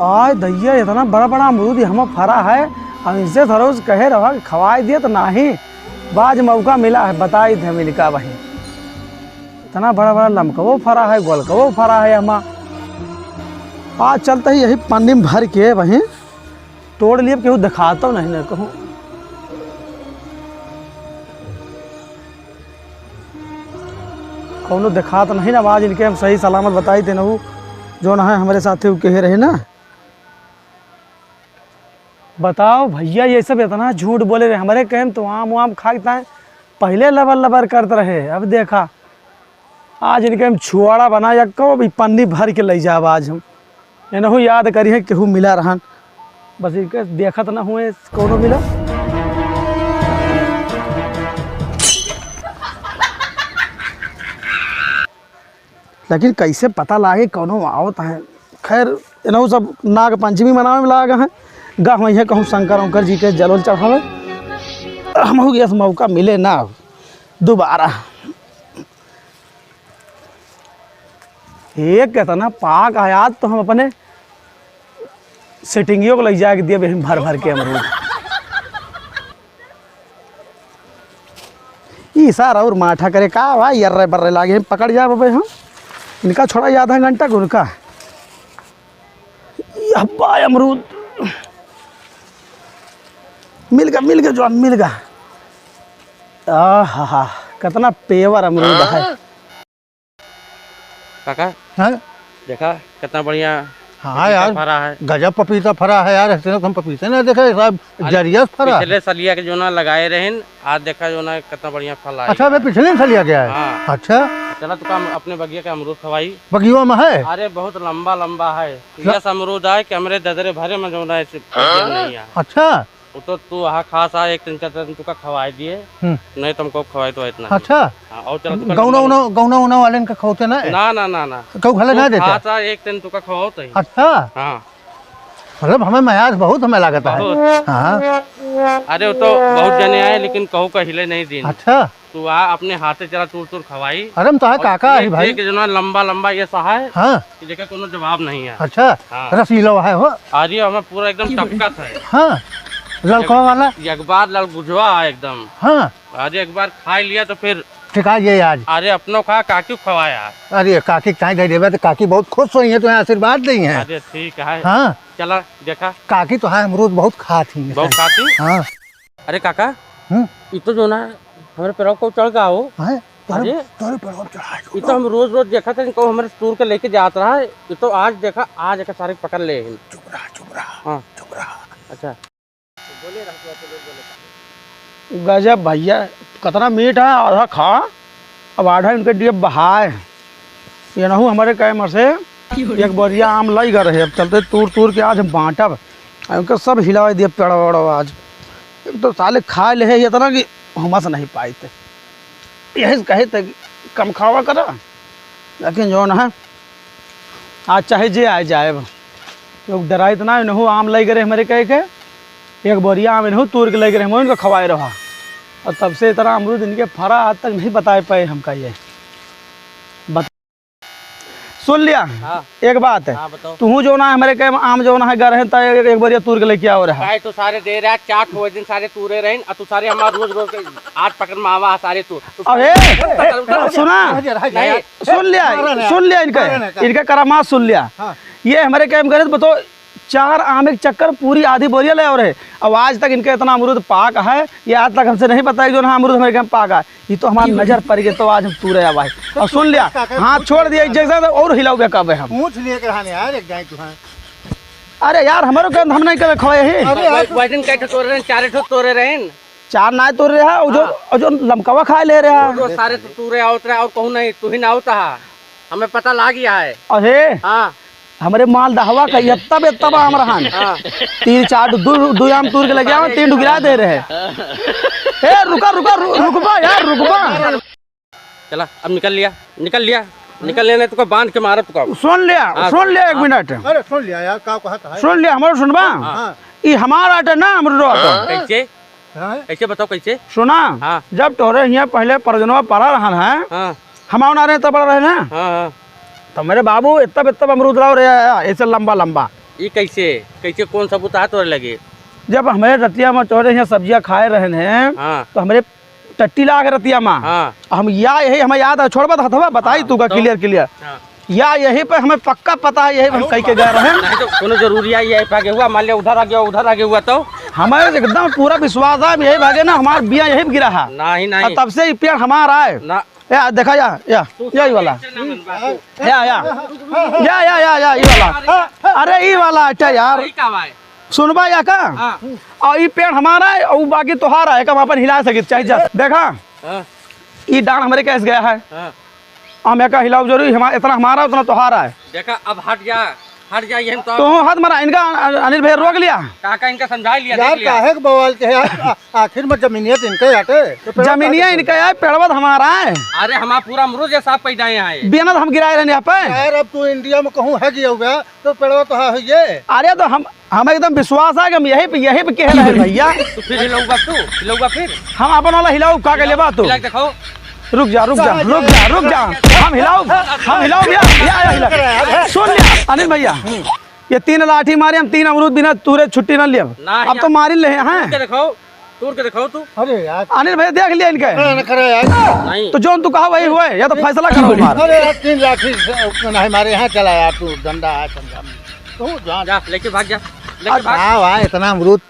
आय दैया इतना बड़ा बड़ा अमरूद हम फरा है। हम इनसे थरोज कहे रहा कि खवाए दिए तो नहीं, बाज मौका मिला है बताई थे मिलका वही। इतना बड़ा बड़ा लमकवो फरा है, गोलकवो फरा है। हम आज चलते ही यही पन्नी में भर के वहीं तोड़ लिए, केहू दिखाता नहीं न कहूँ। कौनो दिखाता नहीं ना, आवाज इनके हम सही सलामत बताई थे ना। वो जो ना है हमारे साथी वो कहे रहे ना। बताओ भैया ये सब इतना झूठ बोले रहे हमारे कहम तो आम वाम खाते हैं पहले लबर लबर करते रहे। अब देखा आज इनके हम छुआड़ा बना या कहो भी पन्नी भर के ले जाब। आज हम एनहू याद करी है केहू मिला रहन, बस इनके देखत ना हुए कौनो मिला। लेकिन कैसे पता लागे कौनो आवत है। खैर एनहू सब नाग पंचमी मनावे में लाग हैं। गा वहीं कहूँ शंकर उंकर जी के जलोल चढ़ावे। हम गया मौका मिले ना दोबारा। एक कहता ना पाक आयात तो हम अपने सेटिंगियों को ले जाके दिए भर भर के अमरूद। ई सारा और माठा करे का भाई यर्रे बर्रे लागे पकड़ जा बाबे। हम इनका छोड़ा आधा घंटा उनका हब्बा अमरूद मिल गया जो मिल गया। आहा कितना पेवर अमरूद है काका। हाँ देखा कितना बढ़िया। हाँ यार फरा है, गजब पपीता फरा है यार। ऐसे हम पपीते ना देखे सब जरिया फरा। पिछले सलिया के जो ना लगाए रहे आज देखा जो ना कितना बढ़िया फल आया। अच्छा वे पिछले साल लिया गया है। हाँ। अच्छा चला तो काम अपने बगिया का अमरूद खवाई। बगिया में है। अरे बहुत लंबा लंबा है। यस अमरूद आए कि हमारे ददरे भरे में जो ना नहीं है। अच्छा वो तो तू वहाँ खास आ एक 3-4 तुका खवाई दिए, नहीं तुमको खवाई तो इतना। अच्छा और चला गौना वाले का खोते ना ना ना ना कऊ घले ना देते। खास आ एक 3 तुका खवाओ तो। अच्छा हाँ मतलब हमें मयाज बहुत हमें लागता है। हाँ अरे वो तो बहुत जने आए लेकिन कहू का हिले नहीं दिन। अच्छा तू आ अपने हाथे चला तूर खवाई। अरे हम तो है काका है भाई। जो ना लंबा लंबा ये सा है। हाँ देखा कोनो जवाब नहीं है। अच्छा हाँ। रसीला है वो। आज ये हमें पूरा एकदम टपका था। हाँ ललका वाला एक बार लल गुजवा एकदम। हाँ आज एक बार खा लिया तो फिर ठिका ये आज। अरे अपनों खा काकी खवाया। अरे काकी चाय दे देवे तो काकी बहुत खुश हुई है, तो आशीर्वाद दी है। अरे ठीक है। हाँ चला देखा काकी तो है अमरूद बहुत खाती है। बहुत खाती। हाँ अरे काका ये तो जो ना हमारे पैरों को चढ़ गया हो। अरे ये तो हम रोज रोज देखा था इनको हमारे टूर के लेके जाता रहा है। ये तो आज देखा आज एक सारे पकड़ ले। चुप रहा। हाँ अच्छा गजब भैया कितना मीठ है। आधा खा अब आधा इनके लिए बहाए। ये नहू हमारे कैमर से एक बोरिया आम लाई गए रहे। अब चलते तूर के आज हम बांटब उनके सब हिला दिए पेड़ वेड़। आज एक तो साले खा ले है इतना कि हम से नहीं पाए थे। यही कहे थे कि कम खावा करा, लेकिन जो ना आज चाहे जे आ जाए लोग डराए इतना। नहू आम लाई गए हमारे कहे के एक बोरिया आम इन्हों तूर के ले गए हम इनको खवाए रहा। और तब से इतना अमरूद इनके फरा आज तक नहीं बता पाए हमका। ये सुन लिया। हाँ। एक बात है। हाँ, तू जो ना हमारे कहे आम जो ना है गर है एक बार तूर के लेके आओ रहा। तो सारे दे रहा 4 हुए दिन सारे तूरे रहे। तू सारे हमारे रोज रोज आज पकड़ में आवा सारे तू। अरे सुना सुन लिया इनका करामात सुन लिया। ये हमारे कैम करे बताओ 4 आम के चक्कर पूरी आधी बोरिया ले और है। अब आज तक इनका इतना अमरूद पाक है ये आज तक हमसे नहीं बताया जो ना अमरूद हमारे कैम पाक है। ये तो हमारी नजर पड़ गई तो आज हम तूरे आ भाई। और सुन लिया हाथ छोड़ दिया जैसा और हिलाओ कब है हम। अरे यार हमारे कैम हम नहीं कभी खोए हैं। तोरे रहे 4 ना तोड़ रहा है जो लमकवा खा ले रहा है। सारे तो तूरे आवत रहा और कहूँ नहीं तू ही ना होता हमें पता लग गया है। अरे हाँ हमारे माल दहवा का तब आम रहा 3-4 दो आम तूर के लगे 3 गिरा दे रहे। ए रुकबा यार रुकबा। चला अब निकल लिया निकल लेने तो बांध के मारा तो। सुन लिया 1 मिनट। अरे सुन लिया यार का कहता है। सुन लिया हमारे सुनबा। ये हमारा आटे ना अमरूद आटे। कैसे बताओ कैसे सुना। जब तोरे यहाँ पहले परजनवा पड़ा रहा है हम ना रहे तब रहे ना। तो मेरे बाबू इतना अमरूद लाओ रहे ऐसे लंबा लंबा ये कैसे कैसे कौन सा बुता तोरे लगे? जब हमारे रतिया में चौरे यहाँ सब्जियां खाए रहे हैं हाँ तो हमारे टट्टी ला के रतिया में हाँ हम या यही हमें याद है, छोड़ बता हथवा बताई तू का तो- क्लियर हाँ। या यही पे हमें पक्का पता है, यही पे हम कहीं के गए रहे हैं। नहीं तो कोनो जरूरी है ये भागे हुआ, मान लिया उधर आ गया उधर तो हमारे एकदम पूरा विश्वास है यही भागे ना, हमारा बिया यही पे गिरा है नहीं और नहीं तब से ये पेड़ हमारा है। ना या देखा या यही वाला या ये वाला, अरे ये वाला अच्छा यार सुनबा या का हाँ और ये पेड़ हमारा है और बाकी तोहारा है, कम अपन हिला सके चाहे जा देखा हाँ ये डांड हमारे कैसे गया है, हाँ हम एक हिलाओ जरूरी, हमारा इतना हमारा उतना तोहारा है। देखा अब हट जा ये हम तो हाथ मारा इनका, अनिल भाई रोक लिया। काका इनका समझा लिया यार देख लिया। काहे के बवाल के यार आखिर में जमीनियत इनके हटे तो पेड़वा जमीनिया इनका है, पेड़वा हमारा है, अरे हमारा पूरा अमरूद जैसा पैदा है यहाँ है। बिना हम गिराए रहने यहाँ पे। यार अब तू इंडिया में कहूँ है गया हुआ तो पेड़वा तो है ये। अरे तो हम एकदम विश्वास है कि हम यही पे कह रहे हैं भैया। तो फिर हिलाऊगा फिर हम अपन वाला हिलाऊ का के लेबा तू, हिला के दिखाओ। रुक जा हम हिलाऊ या हिला। सुन लिया अनिल भैया, ये 3 लाठी मारे हम 3 अमरूद बिना तूरे छुट्टी न लिया, ना अब तो मारी ले हैं। तोड़ के दिखाओ तू। अरे यार अनिल भैया देख लिया इनके, न करे यार। नहीं तो जो तू कहा वही हुए, या तो फैसला करो हमारा। अरे यार 3 लाठी से नहीं हमारे यहाँ चला यार, तू डंडा है समझा तू जा जा लेके भाग जा, लेके अब भाग। हाँ इतना अमरूद